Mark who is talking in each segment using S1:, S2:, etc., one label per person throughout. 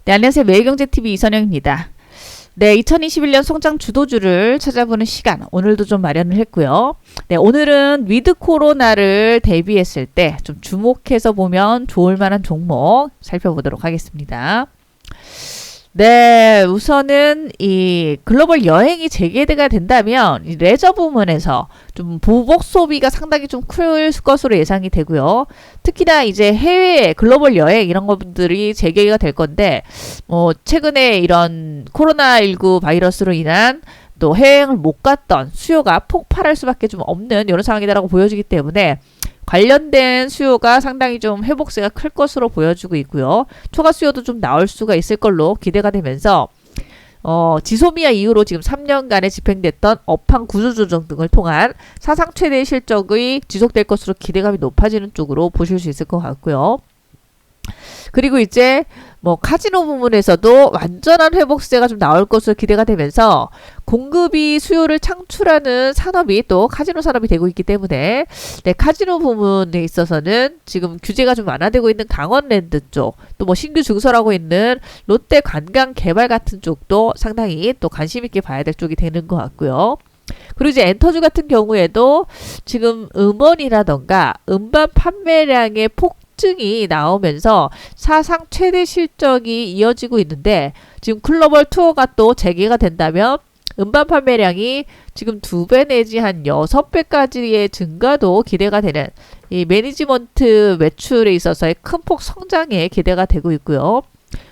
S1: 네, 안녕하세요. 매일경제TV 이선영입니다. 네, 2021년 성장 주도주를 찾아보는 시간 오늘도 좀 마련을 했고요. 네, 오늘은 위드 코로나를 대비했을 때 좀 주목해서 보면 좋을 만한 종목 살펴보도록 하겠습니다. 네, 우선은 이 글로벌 여행이 재개가 된다면 이 레저 부문에서 좀 보복 소비가 상당히 좀 클 것으로 예상이 되고요. 특히나 이제 해외 글로벌 여행 이런 것들이 재개가 될 건데, 최근에 이런 코로나19 바이러스로 인한 또 해외여행을 못 갔던 수요가 폭발할 수밖에 좀 없는 이런 상황이다라고 보여지기 때문에 관련된 수요가 상당히 좀 회복세가 클 것으로 보여지고 있고요. 초과 수요도 좀 나올 수가 있을 걸로 기대가 되면서 지소미아 이후로 지금 3년간에 집행됐던 업황 구조조정 등을 통한 사상 최대 실적이 지속될 것으로 기대감이 높아지는 쪽으로 보실 수 있을 것 같고요. 그리고 이제 카지노 부문에서도 완전한 회복세가 좀 나올 것으로 기대가 되면서 공급이 수요를 창출하는 산업이 또 카지노 산업이 되고 있기 때문에 네, 카지노 부문에 있어서는 지금 규제가 좀 완화되고 있는 강원랜드 쪽, 또 신규 증설하고 있는 롯데 관광개발 같은 쪽도 상당히 또 관심 있게 봐야 될 쪽이 되는 것 같고요. 그리고 이제 엔터주 같은 경우에도 지금 음원이라던가 음반 판매량의 폭증이 나오면서 사상 최대 실적이 이어지고 있는데, 지금 글로벌 투어가 또 재개가 된다면 음반 판매량이 지금 2배 내지 한 6배까지의 증가도 기대가 되는 이 매니지먼트 매출에 있어서의 큰 폭 성장에 기대가 되고 있고요.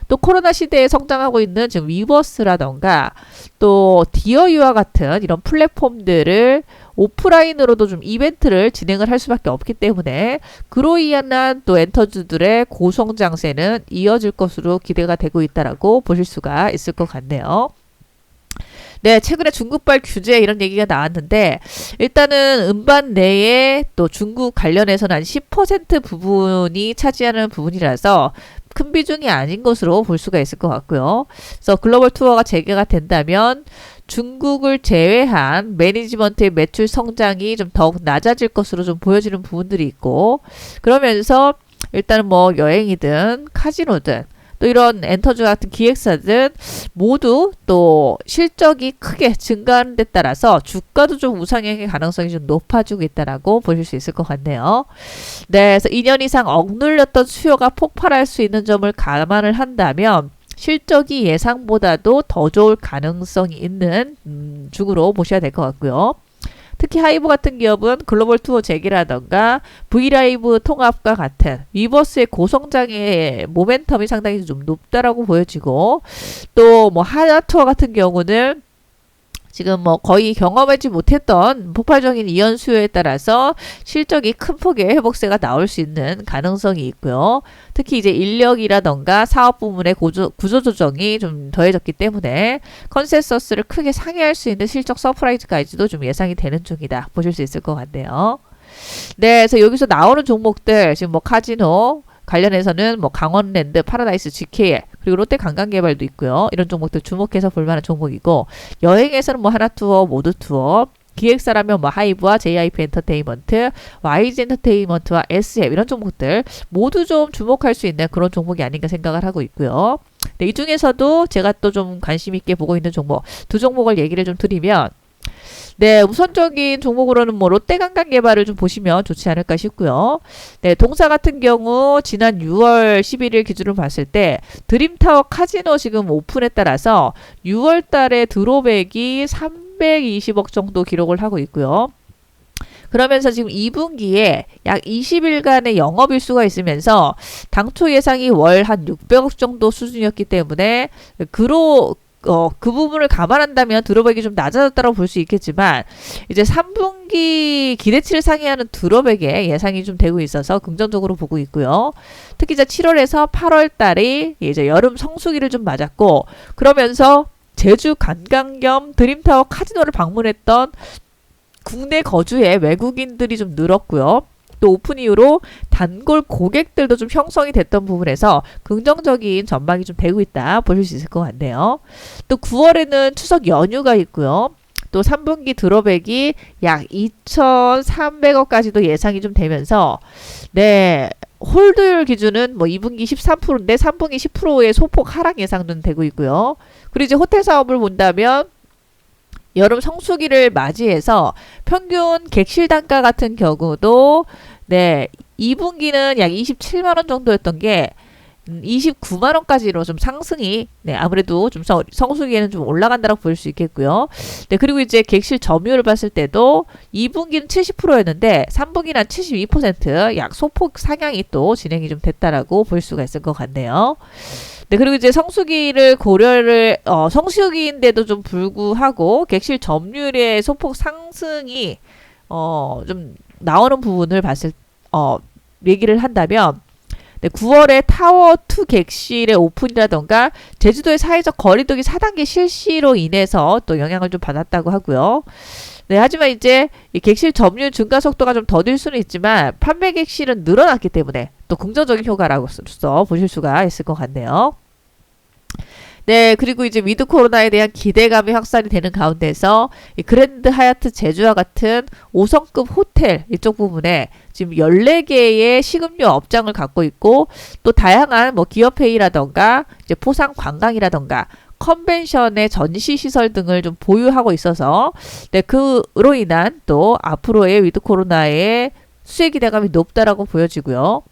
S1: 또 코로나 시대에 성장하고 있는 지금 위버스라던가 또 디어유와 같은 이런 플랫폼들을 오프라인으로도 좀 이벤트를 진행을 할 수밖에 없기 때문에 그로 인한 또 엔터주들의 고성장세는 이어질 것으로 기대가 되고 있다라고 보실 수가 있을 것 같네요. 네, 최근에 중국발 규제 이런 얘기가 나왔는데, 일단은 음반 내에 또 중국 관련해서는 한 10% 부분이 차지하는 부분이라서 큰 비중이 아닌 것으로 볼 수가 있을 것 같고요. 그래서 글로벌 투어가 재개가 된다면 중국을 제외한 매니지먼트의 매출 성장이 좀 더욱 낮아질 것으로 좀 보여지는 부분들이 있고, 그러면서 일단은 여행이든 카지노든 또 이런 엔터주 같은 기획사들 모두 또 실적이 크게 증가하는 데 따라서 주가도 좀 우상향의 가능성이 좀 높아지고 있다라고 보실 수 있을 것 같네요. 네, 그래서 2년 이상 억눌렸던 수요가 폭발할 수 있는 점을 감안을 한다면 실적이 예상보다도 더 좋을 가능성이 있는 중으로 보셔야 될 것 같고요. 특히 하이브 같은 기업은 글로벌 투어 재개라던가 브이라이브 통합과 같은 위버스의 고성장의 모멘텀이 상당히 좀 높다라고 보여지고, 또 하나투어 같은 경우는 지금 거의 경험하지 못했던 폭발적인 이연 수요에 따라서 실적이 큰 폭의 회복세가 나올 수 있는 가능성이 있고요. 특히 이제 인력이라던가 사업 부문의 구조조정이 좀 더해졌기 때문에 컨센서스를 크게 상회할 수 있는 실적 서프라이즈까지도 좀 예상이 되는 중이다 보실 수 있을 것 같네요. 네, 그래서 여기서 나오는 종목들 지금 카지노 관련해서는 강원랜드, 파라다이스, GKL, 그리고 롯데 관광개발도 있고요. 이런 종목들 주목해서 볼 만한 종목이고, 여행에서는 하나투어, 모두투어, 기획사라면 하이브와 JIP 엔터테인먼트, YG 엔터테인먼트와 SF 이런 종목들 모두 좀 주목할 수 있는 그런 종목이 아닌가 생각을 하고 있고요. 네, 이 중에서도 제가 또 좀 관심 있게 보고 있는 종목 두 종목을 얘기를 좀 드리면, 네, 우선적인 종목으로는 롯데관광개발을 좀 보시면 좋지 않을까 싶고요. 네, 동사 같은 경우 지난 6월 11일 기준으로 봤을 때 드림타워 카지노 지금 오픈에 따라서 6월 달에 드롭액이 320억 정도 기록을 하고 있고요. 그러면서 지금 2분기에 약 20일간의 영업일수가 있으면서 당초 예상이 월 한 600억 정도 수준이었기 때문에 그 부분을 감안한다면 드롭액이 좀 낮아졌다고 볼 수 있겠지만, 이제 3분기 기대치를 상회하는 드롭액의 예상이 좀 되고 있어서 긍정적으로 보고 있고요. 특히 이제 7월에서 8월 달이 이제 여름 성수기를 좀 맞았고, 그러면서 제주 관광 겸 드림타워 카지노를 방문했던 국내 거주의 외국인들이 좀 늘었고요. 또 오픈 이후로 단골 고객들도 좀 형성이 됐던 부분에서 긍정적인 전망이 좀 되고 있다 보실 수 있을 것 같네요. 또 9월에는 추석 연휴가 있고요. 또 3분기 드롭액이 약 2,300억까지도 예상이 좀 되면서, 네, 홀드율 기준은 뭐 2분기 13%인데 3분기 10%의 소폭 하락 예상은 되고 있고요. 그리고 이제 호텔 사업을 본다면 여름 성수기를 맞이해서 평균 객실 단가 같은 경우도 네, 2분기는 약 27만 원 정도였던 게 29만 원까지로 좀 상승이 네, 아무래도 좀 성수기에는 좀 올라간다고 볼 수 있겠고요. 네, 그리고 이제 객실 점유율을 봤을 때도 2분기는 70%였는데 3분기는 한 72%약 소폭 상향이 또 진행이 좀 됐다라고 볼 수가 있을 것 같네요. 네, 그리고 이제 성수기를 고려를 성수기인데도 좀 불구하고 객실 점유율의 소폭 상승이 좀 나오는 부분을 얘기를 한다면 네, 9월에 타워2 객실의 오픈이라던가 제주도의 사회적 거리두기 4단계 실시로 인해서 또 영향을 좀 받았다고 하고요. 네, 하지만 이제 이 객실 점유율 증가 속도가 좀 더딜 수는 있지만 판매 객실은 늘어났기 때문에 또 긍정적인 효과라고서 보실 수가 있을 것 같네요. 네, 그리고 이제 위드 코로나에 대한 기대감이 확산이 되는 가운데서 이 그랜드 하얏트 제주와 같은 5성급 호텔 이쪽 부분에 지금 14개의 식음료 업장을 갖고 있고 또 다양한 뭐 기업회의라던가 이제 포상 관광이라던가 컨벤션의 전시 시설 등을 좀 보유하고 있어서 네, 그로 인한 또 앞으로의 위드 코로나의 수혜 기대감이 높다라고 보여지고요.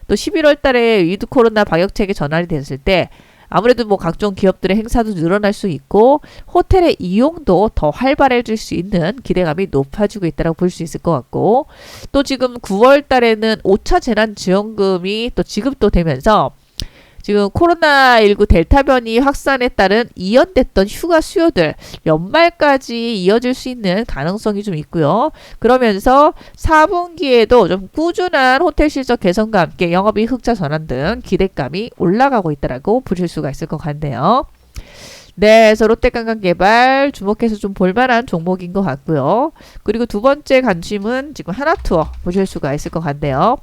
S1: 또 11월 달에 위드 코로나 방역 체계 전환이 됐을 때 아무래도 뭐 각종 기업들의 행사도 늘어날 수 있고 호텔의 이용도 더 활발해질 수 있는 기대감이 높아지고 있다고 볼 수 있을 것 같고 또 지금 9월 달에는 5차 재난지원금이 또 지급도 되면서 지금 코로나19 델타 변이 확산에 따른 이연됐던 휴가 수요들 연말까지 이어질 수 있는 가능성이 좀 있고요. 그러면서 4분기에도 좀 꾸준한 호텔 실적 개선과 함께 영업이익 흑자 전환 등 기대감이 올라가고 있다고 보실 수가 있을 것 같네요. 네, 그래서 롯데관광개발 주목해서 좀 볼만한 종목인 것 같고요. 그리고 두 번째 관심은 지금 하나투어 보실 수가 있을 것 같네요.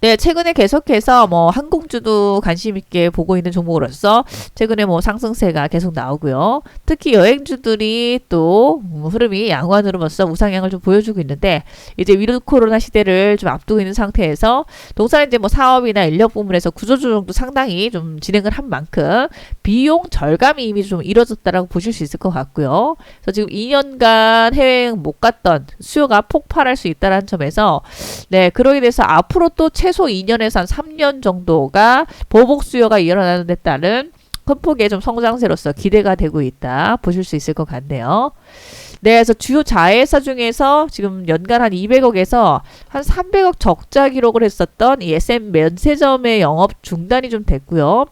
S1: 네, 최근에 계속해서 뭐 항공주도 관심 있게 보고 있는 종목으로서 최근에 뭐 상승세가 계속 나오고요. 특히 여행주들이 또 흐름이 양호한으로서 우상향을 좀 보여주고 있는데 이제 위드 코로나 시대를 좀 앞두고 있는 상태에서 동사는 이제 뭐 사업이나 인력 부문에서 구조조정도 상당히 좀 진행을 한 만큼 비용 절감이 이미 좀 이루어졌다라고 보실 수 있을 것 같고요. 그래서 지금 2년간 해외여행 못 갔던 수요가 폭발할 수 있다는 점에서 네, 그로 인해서 앞으로 또 최소 2년에서 한 3년 정도가 보복 수요가 일어나는 데 따른 큰 폭의 좀 성장세로서 기대가 되고 있다 보실 수 있을 것 같네요. 네, 그래서 주요 자회사 중에서 지금 연간 한 200억에서 한 300억 적자 기록을 했었던 이 SM 면세점의 영업 중단이 좀 됐고요.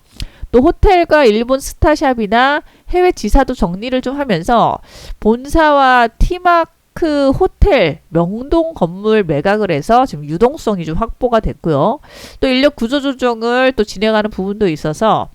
S1: 또 호텔과 일본 스타샵이나 해외 지사도 정리를 좀 하면서 본사와 티마크 호텔 명동 건물 매각을 해서 지금 유동성이 좀 확보가 됐고요. 또 인력 구조 조정을 또 진행하는 부분도 있어서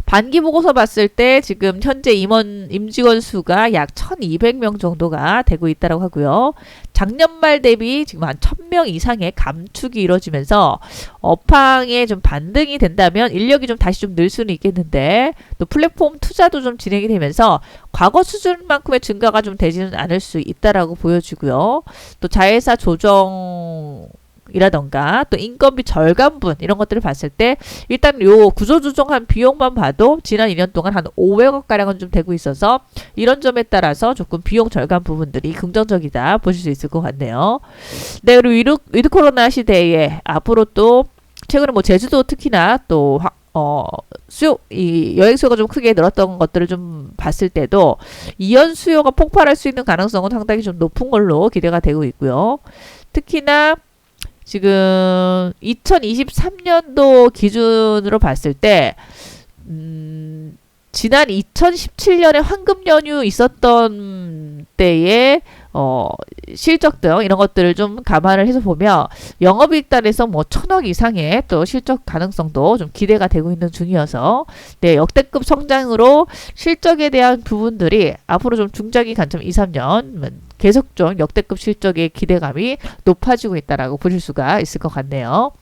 S1: 반기 보고서 봤을 때 지금 현재 임직원 수가 약 1200명 정도가 되고 있다고 하고요. 작년 말 대비 지금 한 1000명 이상의 감축이 이루어지면서 업황에 좀 반등이 된다면 인력이 좀 다시 좀 늘 수는 있겠는데 또 플랫폼 투자도 좀 진행이 되면서 과거 수준만큼의 증가가 좀 되지는 않을 수 있다라고 보여지고요. 또 자회사 조정 이라던가 또 인건비 절감분 이런 것들을 봤을 때 일단 요 구조조정한 비용만 봐도 지난 2년 동안 한 500억 가량은 좀 되고 있어서 이런 점에 따라서 조금 비용 절감 부분들이 긍정적이다 보실 수 있을 것 같네요. 네, 그리고 위드 코로나 시대에 앞으로 또 최근에 뭐 제주도 특히나 또 이 여행 수요가 좀 크게 늘었던 것들을 좀 봤을 때도 이연 수요가 폭발할 수 있는 가능성은 상당히 좀 높은 걸로 기대가 되고 있고요. 특히나 지금 2023년도 기준으로 봤을 때 지난 2017년에 황금 연휴 있었던 때에 실적 등 이런 것들을 좀 감안을 해서 보면 영업이익 단에서 뭐 1000억 이상의 또 실적 가능성도 좀 기대가 되고 있는 중이어서 네, 역대급 성장으로 실적에 대한 부분들이 앞으로 좀 중장기 관점 2, 3년 계속 좀 역대급 실적의 기대감이 높아지고 있다라고 보실 수가 있을 것 같네요.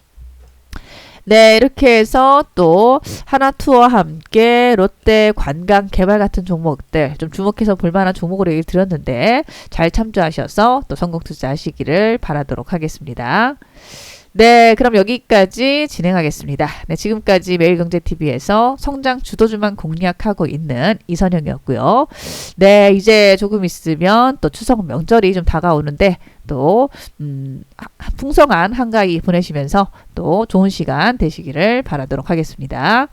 S1: 네, 이렇게 해서 또 하나투어와 함께 롯데 관광 개발 같은 종목들 좀 주목해서 볼만한 종목으로 얘기 드렸는데 잘 참조하셔서 또 성공 투자하시기를 바라도록 하겠습니다. 네, 그럼 여기까지 진행하겠습니다. 네, 지금까지 매일경제TV에서 성장 주도주만 공략하고 있는 이선영이었고요. 네, 이제 조금 있으면 또 추석 명절이 좀 다가오는데 또 풍성한 한가위 보내시면서 또 좋은 시간 되시기를 바라도록 하겠습니다.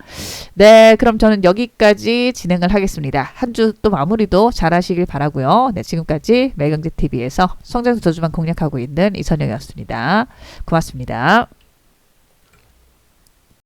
S1: 네, 그럼 저는 여기까지 진행을 하겠습니다. 한 주 또 마무리도 잘 하시길 바라고요. 네, 지금까지 매일경제TV에서 성장 주도주만 공략하고 있는 이선영이었습니다. 고맙습니다.